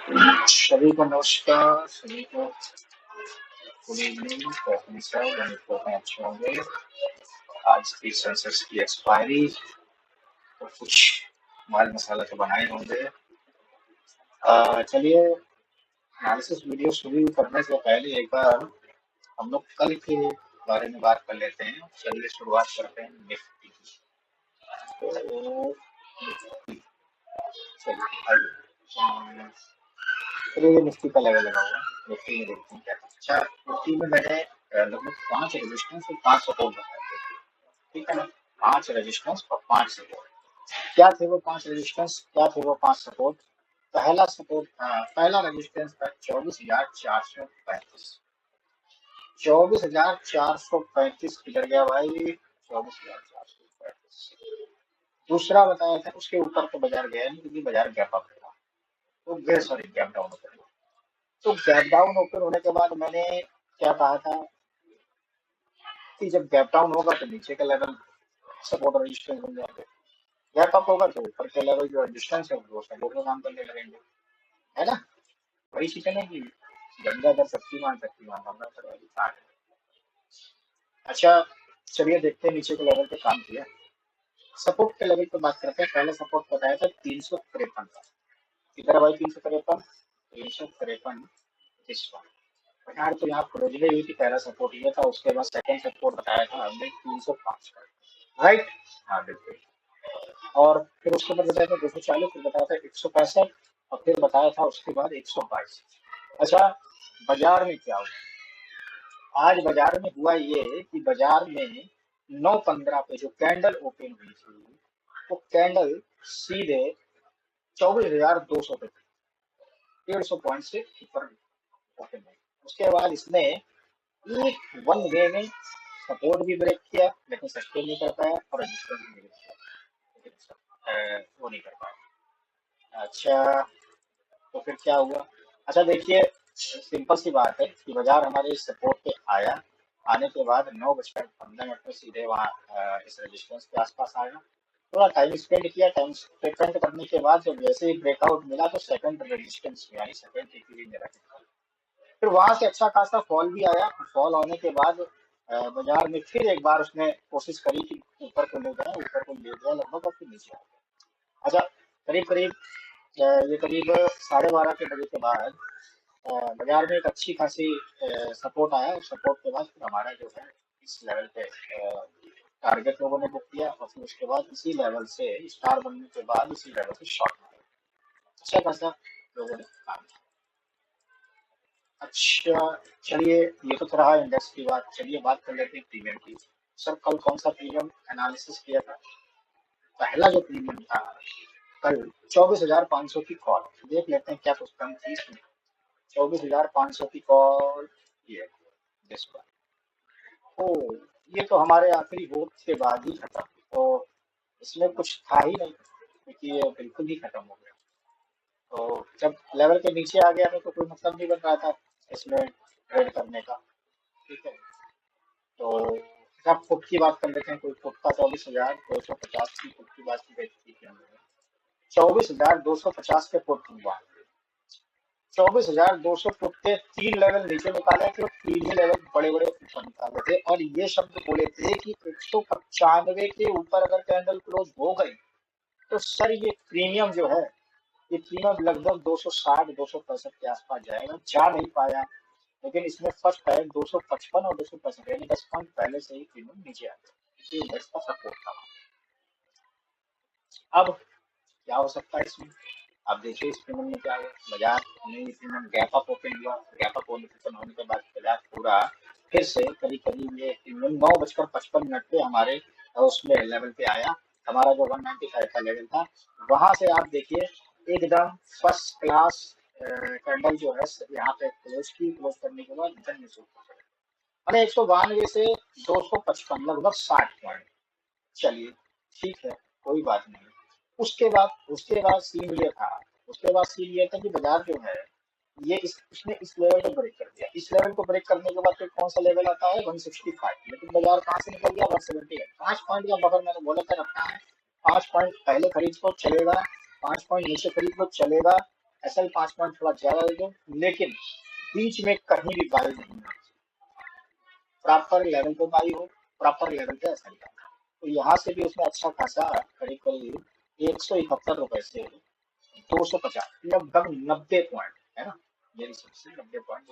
सभी को नमस्कार, सभी को गुड इवनिंग। तो अपने सब उम्मीद करते हैं अच्छे होंगे। आज की सेंसस की एक्सपायरी, तो कुछ माल मसाला तो बनाए होंगे। चलिए, एनालिसिस वीडियो शुरू करने से पहले एक बार हम लोग कल के बारे में बात कर लेते हैं। चलिए शुरुआत करते हैं निफ्टी की। तो चलिए आइए। चलिए निफ्टी का लेवल लगा हुआ है, निफ्टी में देखते हैं क्या था। अच्छा, निफ्टी में मैंने लगभग 5 रेजिस्टेंस और 5 सपोर्ट बताए थे, ठीक है ना। 5 रेजिस्टेंस और 5 सपोर्ट। क्या थे वो 5 रेजिस्टेंस, क्या थे वो 5 सपोर्ट। पहला सपोर्ट पहला रेजिस्टेंस था 24,435। 24,435 किधर गया भाई, 24,435। दूसरा बताया था, उसके ऊपर तो बाजार गया नहीं क्योंकि बाजार गैप अप था, तो गैर सॉरी गैप डाउन ओपन हुआ। तो गैप डाउन ओपन होने के बाद मैंने क्या कहा था कि जब गैप डाउन होगा तो नीचे का लेवल सपोर्ट और रेजिस्टेंस बन जाएंगे, गैप अप होगा तो ऊपर के लेवल जो रेजिस्टेंस है वो सपोर्ट में काम करने लगेंगे, है ना। वही चीज है ना कि गंगा अगर शक्तिमान गंगा करवाएगी कहाँ है। अच्छा, चलिए देखते हैं नीचे के लेवल पे काम किया। सपोर्ट के लेवल पे बात करते हैं। पहले सपोर्ट बताया था 353 का। किधर भाई 353, 353 इस बार यार। तो यहाँ खोजने हुई थी, पहला सपोर्ट ये था, उसके बाद सेकंड सपोर्ट बताया था हमने 305 का, राइट। हाँ बिल्कुल। और फिर उसके बाद बताया था 240, फिर बताया था 165, और फिर बताया था उसके बाद 122। अच्छा, बाजार में क्या हुआ। आज बाजार में हुआ ये कि बाजार में 9:15 पे जो कैंडल ओपन हुई थी, वो कैंडल सीधे 24,200 पे थी, 150 पॉइंट से ऊपर ओपन हुई। उसके बाद इसने एक वन वे में सपोर्ट भी ब्रेक किया लेकिन सस्टेन नहीं कर पाया, और रेजिस्टेंस भी ब्रेक किया लेकिन वो नहीं कर पाया। अच्छा, तो फिर क्या हुआ। अच्छा देखिए, सिंपल सी बात है कि बाजार हमारे इस सपोर्ट पे आया, आने के बाद 9:15 में सीधे वहाँ इस रेजिस्टेंस के आसपास आया। थोड़ा टाइम स्पेंड किया, टाइम स्पेंड करने के बाद जब जैसे ही ब्रेकआउट मिला तो सेकंड रेजिस्टेंस में, यानी सेकंड वीकली में रखा। फिर वहां से अच्छा खासा फॉल भी आया। फॉल होने के बाद बाजार में फिर एक बार उसने कोशिश करी कि ऊपर को ले जाए, ऊपर को ले जाए लगभग, और फिर नीचे आ गया। अच्छा, करीब करीब ये करीब 12:30 के बजे के बाद बाजार में एक अच्छी खासी सपोर्ट आया, और सपोर्ट के बाद फिर हमारा जो है इस लेवल पे टारगेट लोगों ने बुक किया, और फिर उसके बाद इसी लेवल से स्टार बनने के बाद इसी लेवल से शॉर्ट मारा। अच्छा खासा लोगों ने काम किया। अच्छा, चलिए ये तो रहा इंडेक्स की बात। चलिए बात कर लेते हैं प्रीमियम की। सर कल कौन सा प्रीमियम एनालिसिस किया था। पहला जो प्रीमियम था कल 24,500 की कॉल। देख लेते हैं क्या कुछ कम थी इसमें। 24,500 की कॉल, ये दिस वन। ओ, ये तो हमारे आखिरी वोट के बाद ही खत्म, तो इसमें कुछ था ही नहीं क्योंकि ये बिल्कुल ही खत्म हो गया। तो जब लेवल के नीचे आ गया तो कोई मतलब नहीं बन रहा था इसमें ट्रेड करने का, ठीक है। तो अब फुट की बात कर लेते हैं। कोई फुट का 24,250 की फुट की बात की गई थी कि हमने 24,250 के फुट हुआ। 24,200 फुट के 3 लेवल नीचे निकाले थे, और 3 ही लेवल बड़े बड़े ऊपर निकाले थे, और ये शब्द बोले थे कि 195 के ऊपर अगर कैंडल क्लोज हो गई तो सर ये प्रीमियम जो है, ये प्रीमियम लगभग 260 265 के आसपास जाएगा। जा नहीं पाया, लेकिन इसमें फर्स्ट है 255 और 265, यानी 10 पॉइंट पहले से ही प्रीमियम नीचे आ गया। ये इंडेक्स का सपोर्ट था। अब क्या हो सकता है इसमें। आप देखिए इस प्रीमियम में क्या हुआ। बाजार में प्रीमियम गैप अप ओपन हुआ, गैप अप ओपन होने के बाद बाजार पूरा फिर से करीब करीब ये प्रीमियम 9:55 पे हमारे उसमें लेवल पे आया। हमारा जो 195 का लेवल था, वहां से आप देखिए एकदम फर्स्ट क्लास कैंडल जो है यहाँ पे क्लोज की। क्लोज करने के बाद रिटर्न में मैंने 192 से 255, लगभग 60 पॉइंट। चलिए ठीक है, कोई बात नहीं। उसके बाद सीन ये था, उसके बाद सीन ये था कि बाजार जो है ये इसने इस लेवल को ब्रेक कर दिया। इस लेवल को ब्रेक करने के बाद फिर कौन सा लेवल आता है 165, लेकिन बाजार कहाँ से निकल गया 170 है। 5 पॉइंट का बफर मैंने बोला था रखना है। 5 पॉइंट पहले खरीद को चलेगा, 5 पॉइंट नीचे खरीद को चलेगा, SL 5 पॉइंट थोड़ा ज्यादा दे दो, लेकिन बीच में कहीं भी बाई नहीं, प्रॉपर लेवल पे बाई हो, प्रॉपर लेवल पे SL का। तो यहाँ से भी उसने अच्छा खासा करीब करीब 171 रुपए से 250, लगभग 90 पॉइंट है ना, मेरी सबसे 90 पॉइंट,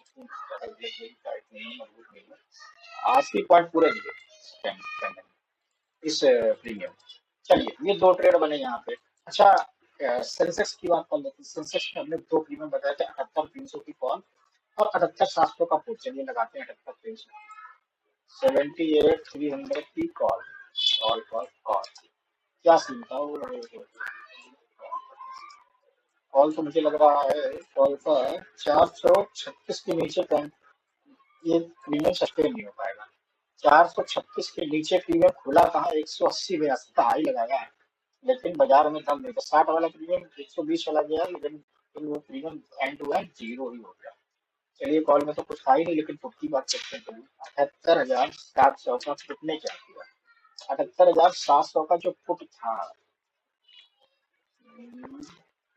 80 पॉइंट पूरे दिए इस प्रीमियम। चलिए ये दो ट्रेड बने यहाँ पे। अच्छा, सेंसेक्स की बात कर लेते हैं। सेंसेक्स में हमने दो प्रीमियम बताया थे, 78,300 की कॉल और 78,700 का पुट। चलिए लगाते हैं 78,300, 78,300 की कॉल। कॉल कॉल कॉल क्या सीन था वो, कॉल तो मुझे लग रहा है कॉल पर 436 के नीचे ये प्रीमियम सस्टेन नहीं हो पाएगा। 436 के नीचे प्रीमियम खुला कहाँ, 180 82 का हाई लगाया है, लेकिन बाजार में कम नहीं था। 60 वाला प्रीमियम 120 चला गया, लेकिन वो premium end to end zero ही हो गया। चलिए कॉल में तो कुछ था ही नहीं, लेकिन पुट की बात करते हैं। चलिए 78,700 का पुट ने क्या किया, 78,700 का जो पुट था,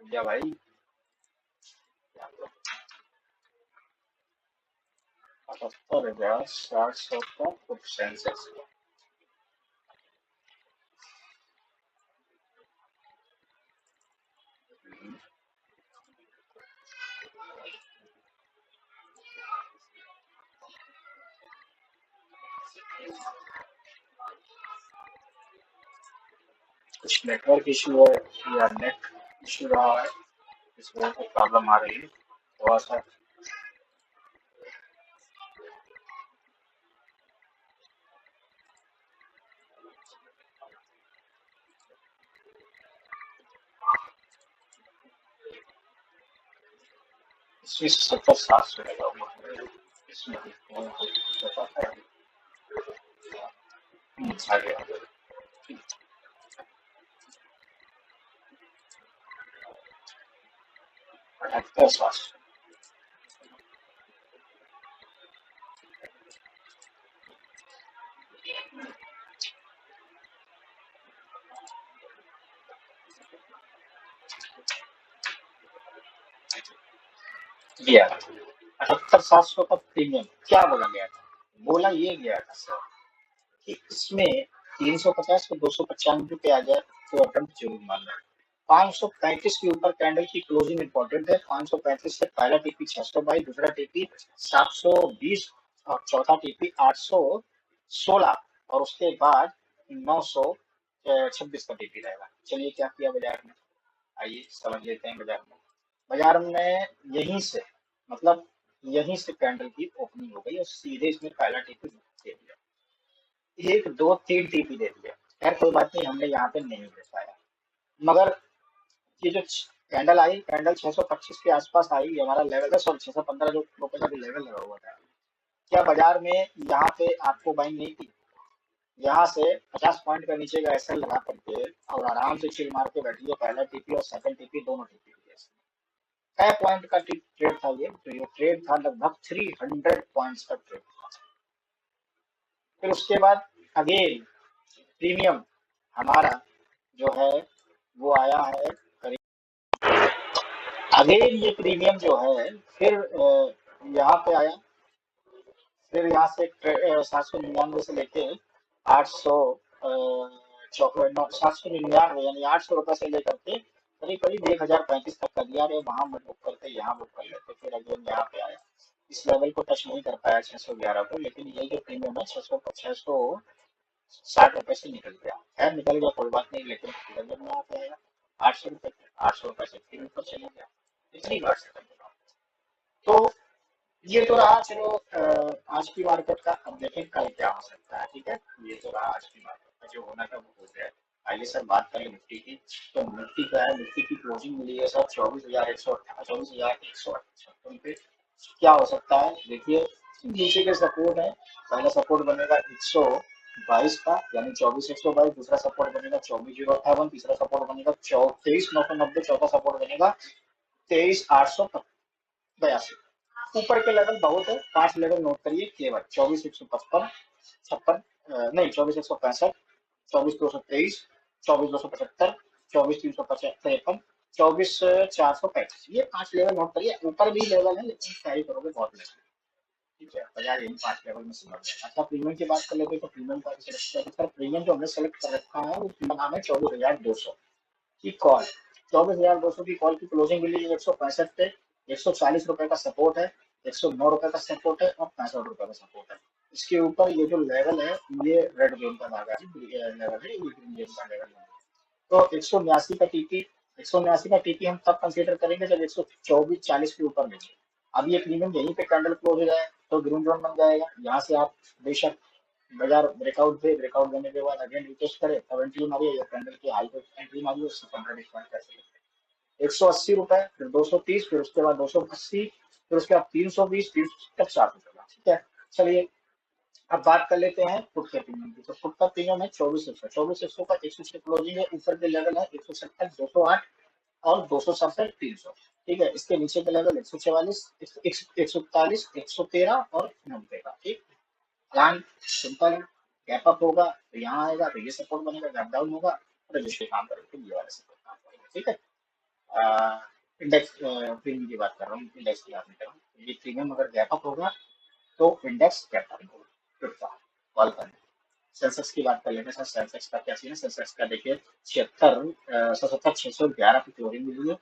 या भाई 78,700 का पुट सेंसेक्स का। कुछ नेटवर्क इशू है या नेट इशू रहा है, इस वजह से प्रॉब्लम आ रही है थोड़ा सा। इसमें 70,700 लगा हुआ है इसमें, आ गया 78,700। गया 78,700 का प्रीमियम क्या बोला गया था, बोला ये गया था सर कि इसमें 350 को 295 पे आ जाए तो अटेम्प्ट जरूर मारना है। 535 के ऊपर कैंडल की क्लोजिंग इंपॉर्टेंट है। 535 से पहला टीपी 600 बाई, दूसरा टीपी 720 और चौथा टीपी 816 और उसके बाद 926 का टीपी रहेगा। चलिए क्या किया बाजार में, आइए समझ लेते हैं। बाजार में यहीं से, मतलब यहीं से कैंडल की ओपनिंग हो गई और सीधे इसमें पहला टीपी दे दिया, 1 2 3 टीपी दे दिया। खैर कोई बात नहीं, हमने यहाँ पे नहीं दे पाया, मगर ये जो कैंडल आई, कैंडल 625 के आसपास आई, ये हमारा लेवल है। सॉरी 615 जो रुपए का भी लेवल लगा हुआ था। क्या बाजार में यहाँ पे आपको बाइंग नहीं की, यहाँ से 50 पॉइंट का नीचे का एसएल लगा करके और आराम से चिल मार के बैठिए, पहला टीपी और सेकंड टीपी दोनों टीपी। कै पॉइंट का ट्रेड था ये, तो ये ट्रेड था लगभग 300 पॉइंट्स का ट्रेड था। फिर उसके बाद अगेन प्रीमियम हमारा जो है वो आया है करीब, अगेन ये प्रीमियम जो है फिर यहाँ पे आया। फिर यहाँ से 799 से लेके 800 799 यानी 800 रुपए से लेकर के करीब करीब 1035 तक कर दिया। अरे वहां मत बुक करते, यहाँ बुक कर लेते। फिर अगेन यहाँ पे आया, इस लेवल को टच नहीं कर पाया 611 को, लेकिन ये जो प्रीमियम है 660 रुपए से निकल गया। खैर निकल गया कोई बात नहीं, लेकिन लेवल में यहाँ पे आया 800 रुपए, 800 रुपए से फिर ऊपर चले गया। इतनी बार से तो ये तो रहा। चलो आज की मार्केट का, अब देखें कल क्या हो सकता है। ठीक है, ये तो रहा आज की मार्केट का, जो होना था वो हो गया। आइए सर बात करें निफ्टी की। तो निफ्टी का है, निफ्टी की क्लोजिंग मिली है सर 24,158 पे। क्या हो सकता है देखिए, नीचे के सपोर्ट है। पहला सपोर्ट बनेगा 122 का, यानी 24,122। दूसरा सपोर्ट बनेगा 24,058। तीसरा सपोर्ट बनेगा 23,990। चौथा सपोर्ट बनेगा 23,882। ऊपर के लेवल बहुत है, 5 लेवल नोट करिए केवल, 24,155, 56, नहीं 24,165, 24,223, 24,275, 24,353, 24,435, ये 5 लेवल नोट करिए। ऊपर भी लेवल है लेकिन कैरी करोगे बहुत लेवल, ठीक है। बजाय इन 5 लेवल में समझ जाए। अच्छा, प्रीमियम की बात कर लेते हैं तो प्रीमियम का सिलेक्ट किया। सर प्रीमियम जो हमने सेलेक्ट कर रखा है वो प्रीमियम नाम है 24,200 की कॉल। 24,200 की कॉल की क्लोजिंग मिली 165 पे। 140 रुपए का सपोर्ट है, 109 रुपए का सपोर्ट है और 65 रुपए का सपोर्ट है। इसके ऊपर ये जो लेवल है ये रेड जोन का धागा है, लेवल है, ये ग्रीन जोन का लेवल है। तो 189 का टीपी, 189 का टीपी हम तब कंसीडर करेंगे जब 124-40 के ऊपर मिले। अब ये प्रीमियम यहीं पे कैंडल क्लोज हो जाए तो ग्रीन जोन बन जाएगा। यहाँ से आप बेशक बाजार ब्रेकआउट दे, ब्रेकआउट देने के बाद अगेन रिटेस्ट करे तब एंट्री मारिए, या कैंडल के हाई पे एंट्री मारिए, उससे 15 कर सकते। 180 रुपए, फिर 230, फिर उसके बाद 280, फिर उसके बाद 320, 30 तक 400 ठीक है। चलिए अब बात कर लेते हैं फुट के प्रीमियम की। तो फुट का प्रीमियम है 24,100, 24,100 का 100 से क्लोजिंग है। ऊपर के लेवल है 170, 208 और 267, 300, ठीक है। इसके नीचे के लेवल 144, 141, 113 और 90 का, ठीक। प्लान सिंपल है। गैप अप होगा तो यहाँ आएगा तो ये सपोर्ट बनेगा, गैप डाउन होगा तो रजिस्ट्री काम करेगा तो ये वाला सपोर्ट काम करेगा, ठीक है। इंडेक्स प्रीमियम की बात कर रहा हूँ, इंडेक्स की बात नहीं कर रहा हूँ। ये प्रीमियम अगर गैप अप होगा तो इंडेक्स गैप डाउन होगा, कॉल करना। सेंसेक्स की बात कर लेते हैं। सेंसेक्स का क्या सीन है? सेंसेक्स का देखिए 77,611 की क्लोजिंग मिली है।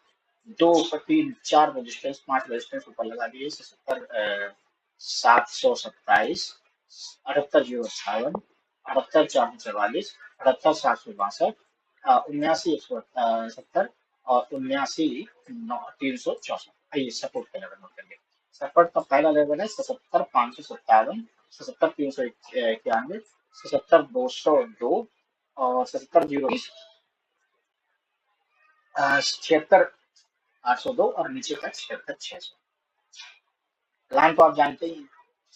दो ऊपर, तीन, चार रेजिस्टेंस, 5 रेजिस्टेंस ऊपर लगा दिए। 77,727, 78,058, 78,444, 78,762, 79,170 और 79,364। ये सपोर्ट का लेवल नोट करिए। सपोर्ट का पहला लेवल है 77,557, 77,391, 77,202 और 77,020, 76,802 और नीचे का 76,600। प्लान तो आप जानते ही हैं,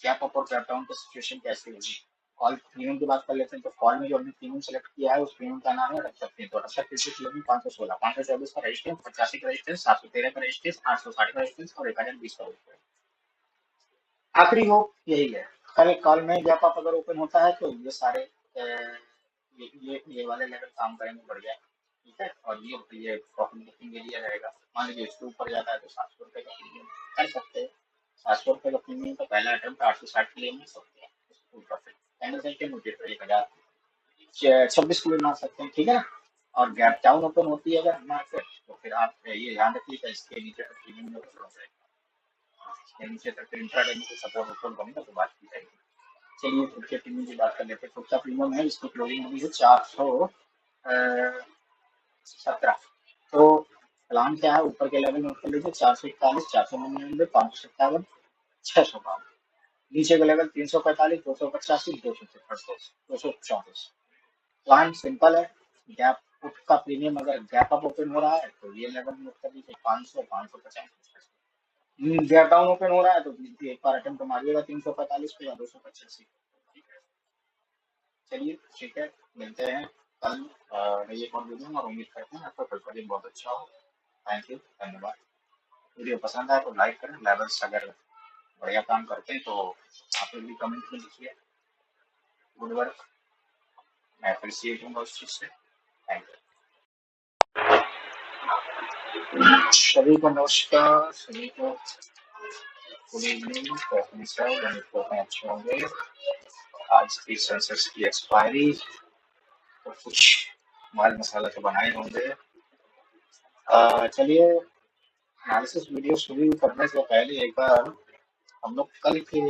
गैप अप और गैप डाउन की सिचुएशन कैसी होगी। कॉल प्रीमियम की बात कर लेते हैं। तो कॉल में जो हमने प्रीमियम सेलेक्ट किया है उस प्रीमियम का नाम है रक्षक प्रीमियम। तो रक्षक प्रीमियम 516, 524 का रजिस्टेंस, 85 का रजिस्टेंस, 713 का रजिस्टेंस, 860 का रजिस्टेंस और 1020 का रजिस्टेंस। आखिरी हो यही है। कल कॉल में गैप अप अगर ओपन होता है तो ये सारे ये वाले लेवल काम करेंगे बढ़िया, ठीक है। और ये प्रॉफिट बुकिंग एरिया रहेगा। मान लीजिए इसके ऊपर जाता है तो 700 रुपए का प्रीमियम कर सकते हैं। 700 रुपए का प्रीमियम का पहला अटेम्प्ट 860 के लिए मिल सकते हैं। फुल प्रॉफिट कैंडल के मुझे तो 1,026 के लिए मार सकते हैं, ठीक है ना। और गैप डाउन ओपन होती है अगर मार्केट तो फिर आप ये ध्यान रखिएगा इसके नीचे तक प्रीमियम नीचे तक इंट्राडे में सपोर्ट ओपन बनेगा तो बात की जाएगी। चलिए फुट के प्रीमियम की बात कर लेते हैं। फुट का प्रीमियम है, इसकी क्लोजिंग हुई है 417। तो प्लान क्या है? ऊपर के लेवल में कर लीजिए 441, 499, 557, 652। नीचे का लेवल 345, 285, 264, 234। प्लान सिंपल है। गैप फुट का प्रीमियम अगर गैप अप ओपन हो रहा है तो ये लेवल नोट कर लीजिए 500, 550। गैप डाउन ओपन हो रहा है तो एक बार अटेम्प्ट मारिएगा 345 पे या 285। चलिए ठीक है, मिलते हैं कल नई एक और वीडियो में और उम्मीद करते हैं आपका कल का दिन बहुत अच्छा हो। थैंक यू, धन्यवाद। वीडियो पसंद आए तो लाइक करें। लेवल्स अगर बढ़िया काम करते हैं तो आप लोग भी कमेंट में लिखिए। गुड वर्क, मैं अप्रिशिएट हूँ उस चीज़ से। थैंक यू सभी को, नमस्कार सभी को, गुड इवनिंग। तो अपनी सब उम्मीद करते हैं अच्छे होंगे। आज की सेंसस की एक्सपायरी तो कुछ माल मसाला तो बनाए होंगे। चलिए एनालिसिस वीडियो शुरू करने से पहले एक बार हम लोग कल के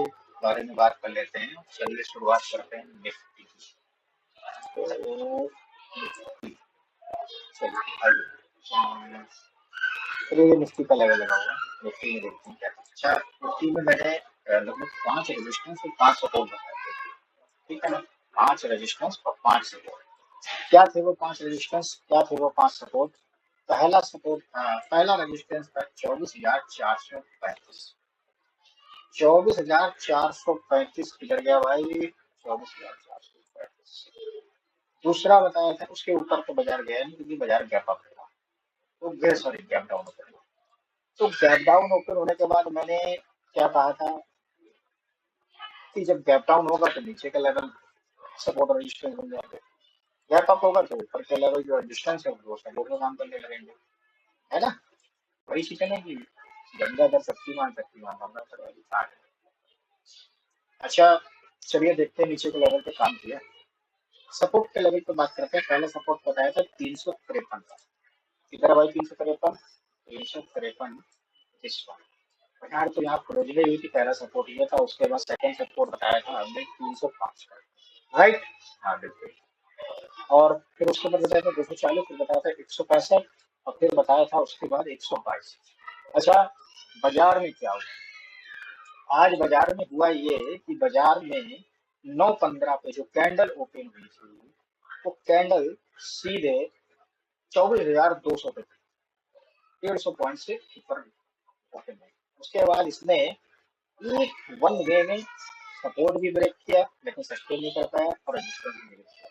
बारे में बात कर लेते हैं। चलिए शुरुआत करते हैं निफ्टी की। तो चलिए निफ्टी का लेवल लगा हुआ है, निफ्टी में देखते हैं क्या। अच्छा, निफ्टी में मैंने लगभग 5 रेजिस्टेंस और 5 सपोर्ट बताए थे, ठीक है ना। 5 रेजिस्टेंस और 5 सपोर्ट। क्या थे वो 5 रेजिस्टेंस, क्या थे वो 5 सपोर्ट? पहला सपोर्ट पहला रेजिस्टेंस था 24,435। 24,435 किधर गया भाई? 24,435। दूसरा बताया था उसके ऊपर तो बाजार गया नहीं क्योंकि बाजार गैप अप था, तो गैप डाउन ओपन। तो गैप डाउन ओपन होने के बाद मैंने क्या कहा था कि जब गैप डाउन होगा तो नीचे का लेवल सपोर्ट रेजिस्टेंस बन जाएंगे। गैप अप होगा तो ऊपर के लेवल जो रेजिस्टेंस है वो सपोर्ट का काम करने लगेंगे। है ना? वही चीजें नहीं की गंगाधर शक्तिमान शक्तिमान बनना पड़ेगा। अच्छा, चलिए देखते हैं नीचे के लेवल पे काम किया। सपोर्ट के लेवल पे बात करते हैं। पहले सपोर्ट बताया था 353 का। किधर भाई 353? 353 इस बार यार, तो यहाँ खोजने हुई थी। पहला सपोर्ट ये था, उसके बाद सेकंड सपोर्ट बताया था हमने 305 का, राइट? हाँ बिल्कुल। और फिर उसके बाद बताया था 240, फिर बताया था 165, और फिर बताया था उसके बाद 122। अच्छा, बाजार में क्या हुआ? आज बाजार में हुआ ये कि बाजार में 9:15 पे जो कैंडल ओपन हुई थी, वो कैंडल सीधे 24,200 पे थी, 150 पॉइंट से ऊपर ओपन हुई। उसके बाद इसने एक वन वे में सपोर्ट भी ब्रेक किया, लेकिन सस्टेन नहीं कर पाया, और रेजिस्टेंस भी ब्रेक किया,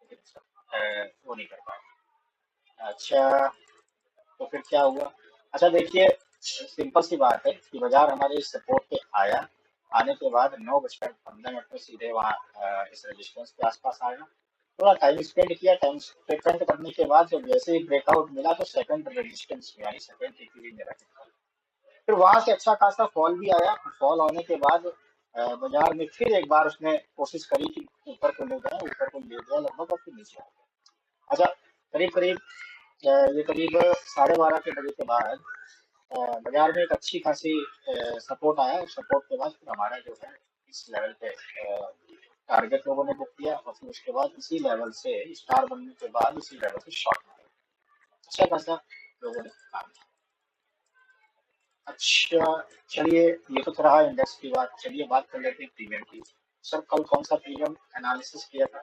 लेकिन वो नहीं कर पाया। अच्छा, तो फिर क्या हुआ? अच्छा देखिए, सिंपल सी बात है कि बाजार हमारे इस सपोर्ट पे आया। आने के बाद 9:15 में सीधे वहाँ इस रेजिस्टेंस के आसपास आया। थोड़ा टाइम स्पेंड किया। टाइम स्पेंड करने के बाद जब जैसे ही ब्रेकआउट मिला, तो सेकंड रेजिस्टेंस में, यानी सेकंड टीपी में रखा। फिर वहां से अच्छा खासा फॉल भी आया। फॉल होने के बाद बाजार में फिर एक बार उसने कोशिश करी कि ऊपर को ले जाए, ऊपर को ले जाए लगभग, और फिर नीचे आ गया। अच्छा, करीब करीब ये करीब 12:30 के बजे के बाद बाजार में एक अच्छी खासी सपोर्ट आया। और सपोर्ट के बाद फिर हमारा जो है इस लेवल पे टारगेट लोगों ने बुक किया, और फिर उसके बाद इसी लेवल से स्टार बनने के बाद इसी लेवल से शॉर्ट मारा। अच्छा खासा लोगों ने काम किया। अच्छा, चलिए ये तो रहा इंडेक्स की बात। चलिए बात कर लेते हैं प्रीमियम की। सर कल कौन सा प्रीमियम एनालिसिस किया था?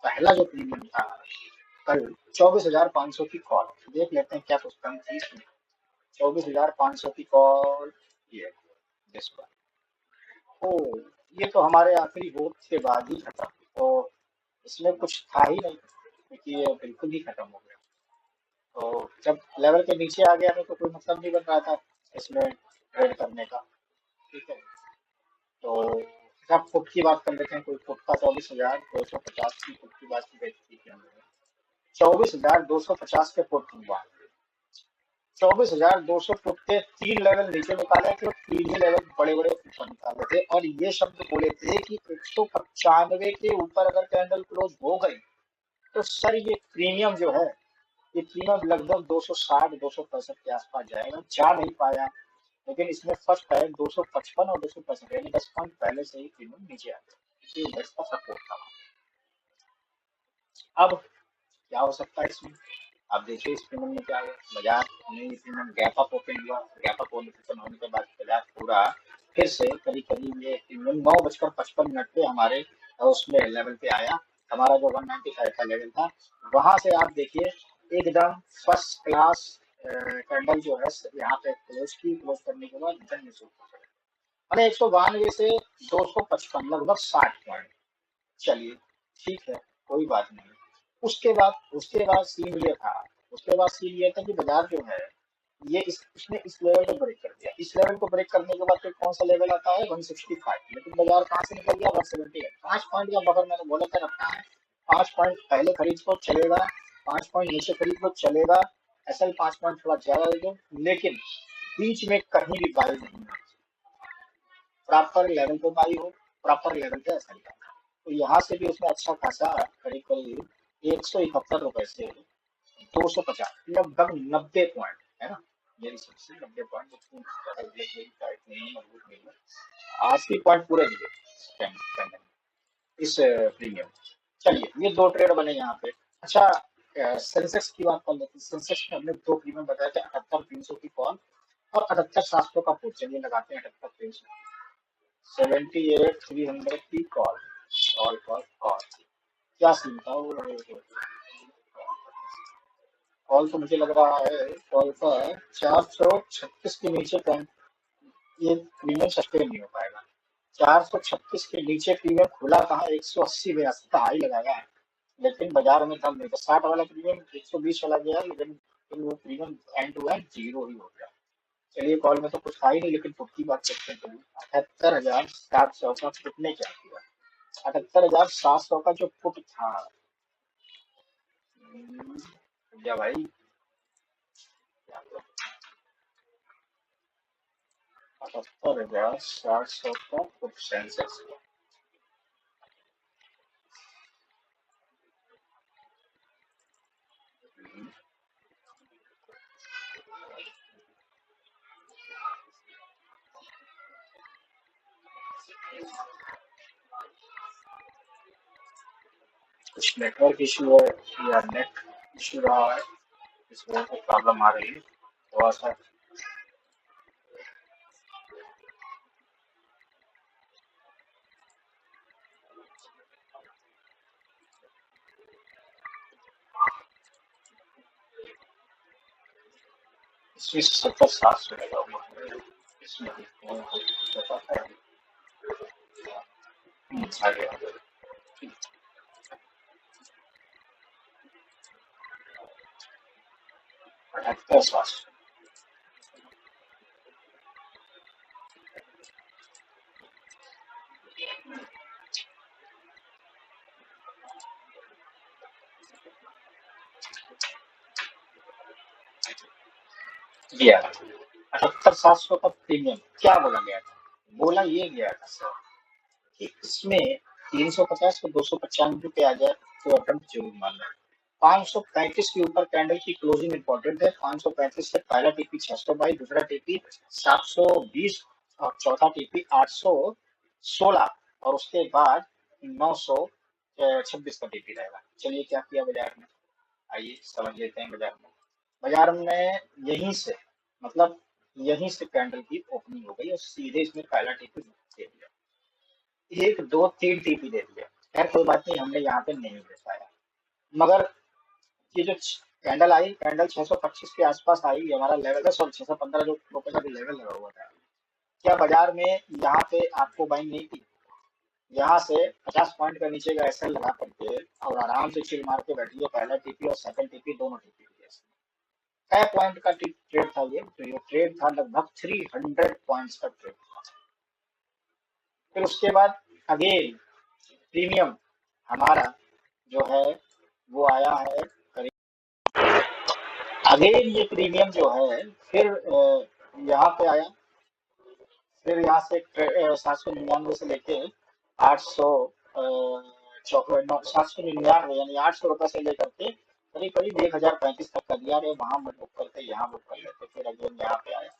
पहला जो प्रीमियम था कल, 24,500 की कॉल। देख लेते हैं क्या कुछ कम थी इसमें। 24,500 की कॉल, ये दिस वन। ओ, ये तो हमारे आखिरी वोट के बाद ही खत्म। तो इसमें कुछ था ही नहीं, क्योंकि ये बिल्कुल ही खत्म हो गया। तो जब लेवल के नीचे आ गया तो कोई मतलब नहीं बन रहा था इसमें ट्रेड करने का। ठीक है, तो अब फुट की बात कर लेते हैं। कोई फुट का 24,250 की फुट की बात की गई थी हमने। 24,250 के फुट हुआ। 24,200 फुट के 3 लेवल नीचे निकाले थे, और 3 ही लेवल बड़े बड़े ऊपर निकाले थे, और ये शब्द बोले थे कि 195 के ऊपर अगर कैंडल क्लोज हो गई, तो सर ये प्रीमियम जो है, ये प्रीमियम लगभग 260 265 के आसपास जाएगा। जा नहीं पाया, लेकिन इसमें फर्स्ट है 255 और 265, यानी 10 पॉइंट पहले से ही प्रीमियम नीचे आ गया। ये इंडेक्स का सपोर्ट था। अब क्या हो सकता है इसमें? आप देखिए इस प्रीमियम में क्या हुआ। बाजार में प्रीमियम गैप अप ओपन हुआ। गैप अप ओपन होने के बाद बाजार पूरा फिर से करीब करीब ये प्रीमियम 9:55 पे हमारे उसमें लेवल पे आया। हमारा जो 195 का लेवल था, वहां से आप देखिए एकदम फर्स्ट क्लास कैंडल जो है यहाँ पे क्लोज की। क्लोज करने के बाद रिटर्न में मैंने 192 से 255, लगभग 60 पॉइंट। चलिए ठीक है, कोई बात नहीं। उसके बाद सीन ये था। उसके बाद सीन ये था कि बाजार जो है, ये इसने इस लेवल को ब्रेक कर दिया। इस लेवल को ब्रेक करने के बाद फिर कौन सा लेवल आता है? 165। लेकिन बाजार कहाँ से निकल गया? 170 है। 5 पॉइंट का बफर मैंने बोला था रखना है। 5 पॉइंट पहले खरीद को चलेगा, 5 पॉइंट नीचे खरीद को चलेगा। एसएल 5 पॉइंट थोड़ा ज्यादा दे दो, लेकिन बीच में कहीं भी बाई नहीं। प्रॉपर लेवल पे बाई हो, प्रॉपर लेवल पे एसएल का। तो यहाँ से भी उसने अच्छा खासा करीब करीब 171 रुपए से 250, लगभग 90 पॉइंट, है ना? मेरी सबसे 90 पॉइंट, 80 पॉइंट पूरे दिए इस प्रीमियम। चलिए ये दो ट्रेड बने यहाँ पे। अच्छा, सेंसेक्स की बात कर लेते हैं। सेंसेक्स में हमने दो प्रीमियम बताया था, 78,300 की कॉल और 78,700 का पुट। चलिए लगाते हैं 78,300, 78,300 की कॉल। कॉल कॉल कॉल, क्या सीन था वो? कॉल तो मुझे लग रहा है कॉल पर 436 के नीचे ये प्रीमियम सस्टेन नहीं हो पाएगा। 436 के नीचे प्रीमियम खुला कहाँ? 180 में रास्ता हाई लगाया है, लेकिन बाजार में कम नहीं था। 60 वाला प्रीमियम 120 चला गया, लेकिन फिर वो premium end to end zero ही हो गया। चलिए कॉल में तो कुछ था ही नहीं, लेकिन पुट की बात करते हैं। चलिए 78,700 का पुट ने क्या किया? 78,700 का जो पुट था, भैया भाई 78,700 का कुछ सेंसेक्स। कुछ नेटवर्क इशू है या नेट इशू रहा है, इस वजह से प्रॉब्लम आ रही है थोड़ा सा। इसमें 70-700 लगा हुआ है इसमें। आ गया। 78,700। दिया 78,700 का प्रीमियम क्या बोला गया था? बोला ये गया था सर कि इसमें 350 को 295 पे आ जाए तो अटेम्प्ट जरूर मारना है। 535 के ऊपर कैंडल की क्लोजिंग इंपॉर्टेंट है। 535 से पहला टीपी 622, दूसरा टीपी 720 और चौथा टीपी 816 और उसके बाद 926 का टीपी रहेगा। चलिए क्या किया बाजार में, आइए समझ लेते हैं। बाजार में यहीं से, मतलब यहीं से कैंडल की ओपनिंग हो गई और सीधे इसमें पहला टीपी दे दिया, 1 2 3 टीपी दे दिया। खैर कोई बात नहीं, हमने यहाँ पे नहीं दे पाया, मगर ये जो कैंडल आई, कैंडल 625 के आसपास आई, ये हमारा लेवल है। सॉरी 615 जो रुपए का भी लेवल लगा हुआ था। क्या बाजार में यहाँ पे आपको बाइंग नहीं की? यहाँ से 50 पॉइंट का नीचे का एसएल लगा करके और आराम से चिल मार के बैठिए। पहला टीपी और सेकंड टीपी दोनों टीपी कै पॉइंट का ट्रेड था ये? तो ये ट्रेड था लगभग 300 पॉइंट्स का ट्रेड था। फिर उसके बाद अगेन प्रीमियम हमारा जो है वो आया है करीब। अगेन ये प्रीमियम जो है फिर यहाँ पे आया। फिर यहाँ से 799 से लेके 800 चौवन 799 यानी 800 रुपए से लेकर के करीब करीब 1035 तक कर दिया। अरे वहां मत बुक करते, यहाँ बुक कर लेते। फिर अगेन यहाँ पे आया,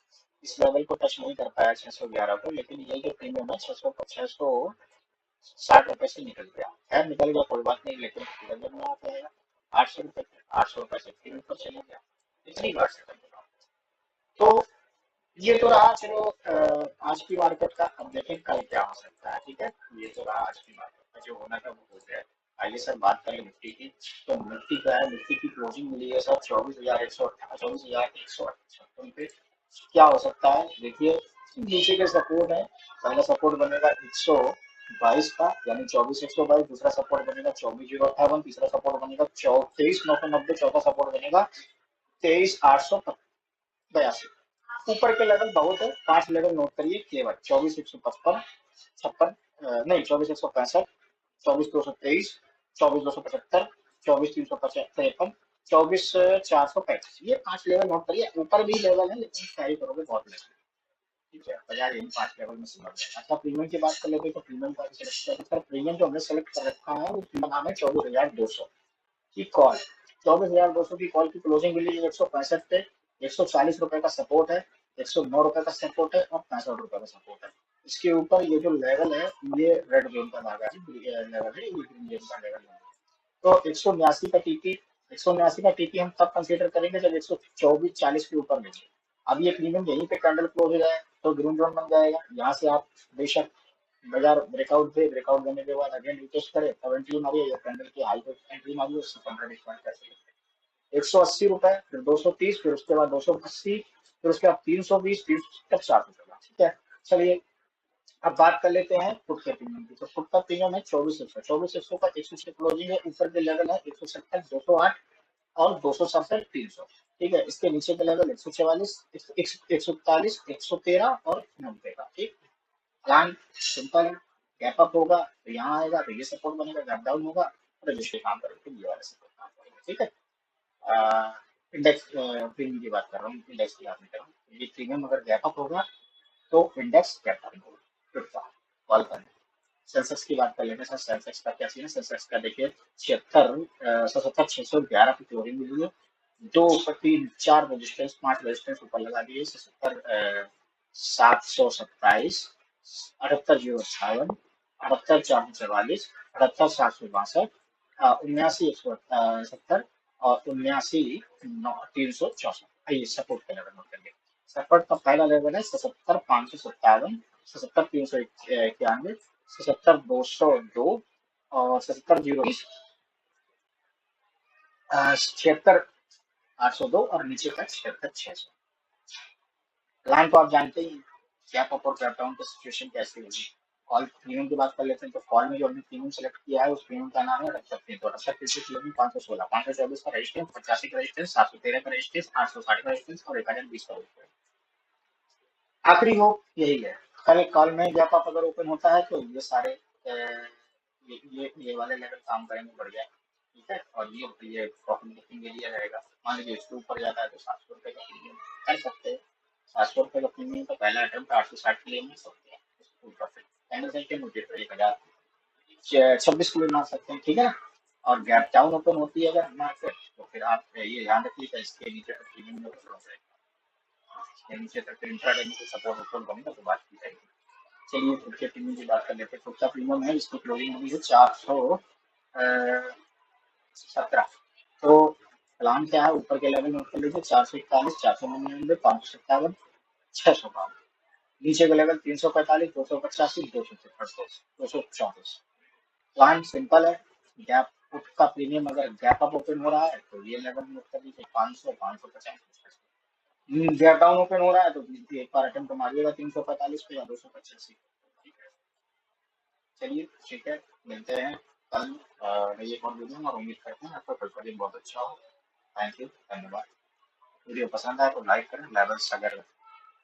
इस लेवल को टच नहीं कर पाया 611 को, लेकिन ये जो प्रीमियम है 660 रुपए से निकल गया। खैर निकल गया कोई बात नहीं, लेकिन लेवल में आता है 800 रुपए, 800 रुपए से फिर ऊपर चले गया। इतनी बार से तो ये तो रहा। चलो आज की मार्केट का, अब देखें कल क्या हो सकता है। ठीक है, ये तो रहा आज की मार्केट का, जो होना था वो हो गया। आइए सर बात करें निफ्टी की। तो निफ्टी का है, निफ्टी की क्लोजिंग मिली है सर 24,118 पे। क्या हो सकता है देखिए, नीचे के सपोर्ट है। पहला सपोर्ट बनेगा 122 का, यानी 24,122। दूसरा सपोर्ट बनेगा 24,058। तीसरा सपोर्ट बनेगा 23,990। चौथा सपोर्ट बनेगा 23,882। ऊपर के लेवल बहुत है, 5 लेवल नोट करिए केवल। 24,155, 56, नहीं 24,165, 24,223, 24,275, 24,353, 24,435, ये 5 लेवल नोट करिए। ऊपर भी लेवल है लेकिन क्या ही करोगे, बहुत लेवल। ठीक है, बाजार यही 5 लेवल में समझ जाए। अच्छा प्रीमियम की बात कर लेते हैं, तो प्रीमियम का सिलेक्ट कर। प्रीमियम जो हमने सेलेक्ट कर रखा है वो नाम है 24,200 की कॉल। 24,200 की कॉल की क्लोजिंग मिली 165 पे। 140 रुपए का सपोर्ट है, 109 रुपए का सपोर्ट है और 65 रुपए का सपोर्ट है। इसके ऊपर ये जो लेवल है ये रेड जोन का धागा है, लेवल है, ये ग्रीन जोन का लेवल है। तो 189 का टीपी, 189 का टीपी हम तब कंसीडर करेंगे जब 124-40 के ऊपर मिले। अब ये प्रीमियम यहीं पे कैंडल क्लोज हो जाए तो ग्रीन जोन बन जाएगा। यहाँ से आप बेशक बाजार ब्रेकआउट दे, ब्रेकआउट देने के बाद अगेन रिटेस्ट करे तब एंट्री मारिए, या कैंडल की हाई पे एंट्री मारिए, उससे 15 कर सकते। 180 रुपए, फिर 230, फिर उसके बाद 280, फिर उसके बाद 320, 300 तक 4 रुपए। ठीक है, चलिए अब बात कर लेते हैं फुट के प्रीमियम की। तो फुट का प्रीमियम है 24,100। 24,100 का 100 क्लोजिंग है। ऊपर के लेवल है 170, 208 और 267, 300। ठीक है, इसके नीचे के लेवल 144, 141, 113 और 90 का। ठीक, प्लान सिंपल है। गैप अप होगा तो यहाँ आएगा तो ये सपोर्ट बनेगा, गैप डाउन होगा तो रजिस्ट्री काम करेगा तो ये वाला सपोर्ट काम करेगा। ठीक है, इंडेक्स प्रीमियम की बात कर रहा हूँ, इंडेक्स की बात नहीं कर रहा हूँ। ये प्रीमियम अगर गैप अप होगा तो इंडेक्स गैप डाउन होगा कॉल करना। सेंसेक्स की बात कर लेते हैं। सेंसेक्स का क्या सीन है? सेंसेक्स का देखिए 76 की क्लोजिंग मिली है। दो ऊपर तीन चार रेजिस्टेंस 5 रेजिस्टेंस ऊपर लगा दिए। 77 727 78 058 78 444 78 762 79 170 और 79 364। आइए सपोर्ट का लेवल नोट करिए। सपोर्ट का पहला लेवल है 77 557 77 391 77 202 और 77 0 76 802 और नीचे का 76 600। प्लान तो आप जानते ही हैं, गैप अप और गैप डाउन की सिचुएशन कैसी होगी। कॉल प्रीमियम की बात कर लेते हैं। तो कॉल में जो हमने प्रीमियम सेलेक्ट किया है उस प्रीमियम का नाम है रक्षक प्रीमियम। तो रक्षक प्रीमियम 516 524 का रेजिस्टेंस 85 का रेजिस्टेंस 713 का रेजिस्टेंस 860 का रेजिस्टेंस और 1020 का रेजिस्टेंस। आखिरी होप यही है। कल कॉल में गैप अप अगर ओपन होता है तो ये सारे ये वाले लेवल काम करेंगे बढ़िया। ठीक है, और ये प्रॉफिट बुकिंग एरिया रहेगा। मान लीजिए इसके ऊपर जाता है तो 700 रुपए का प्रीमियम कर सकते हैं। 700 रुपए का प्रीमियम का पहला अटेम्प्ट 860 के लिए मिल सकते हैं। फुल प्रॉफिट कैंडल सेल के मुझे तो 1026 के लिए मार सकते हैं। ठीक है, और गैप डाउन ओपन होती है अगर मार्केट तो फिर आप ये ध्यान रखिएगा इसके नीचे तक प्रीमियम में नीचे तक इंट्राडे में सपोर्ट ओपन करूंगा तो बात की जाएगी। चलिए फुट के प्रीमियम की बात कर लेते हैं। फुट का प्रीमियम है, इसकी क्लोजिंग हुई है 417। तो प्लान क्या है? ऊपर के लेवल नोट कर लीजिए 441 499 557 652। नीचे का लेवल 345 285 234। प्लान सिंपल है। गैप पुट का प्रीमियम अगर गैप अप ओपन हो रहा है तो ये लेवल नोट कर लीजिए 500 550। गैप डाउन ओपन हो रहा है तो एक बार अटेम्प्ट मारिएगा 345 पे या 285। चलिए ठीक है, मिलते हैं कल नई एक और वीडियो में और उम्मीद करते हैं आपका कल का दिन बहुत अच्छा हो। थैंक यू, धन्यवाद। वीडियो पसंद आए तो लाइक करें। लेवल्स अगर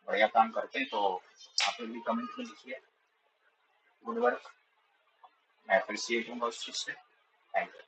बढ़िया काम करते हैं तो आप लोग भी कमेंट में लिखिए। गुड वर्क, मैं अप्रिशिएट हूँ उस चीज़ से। Thank you.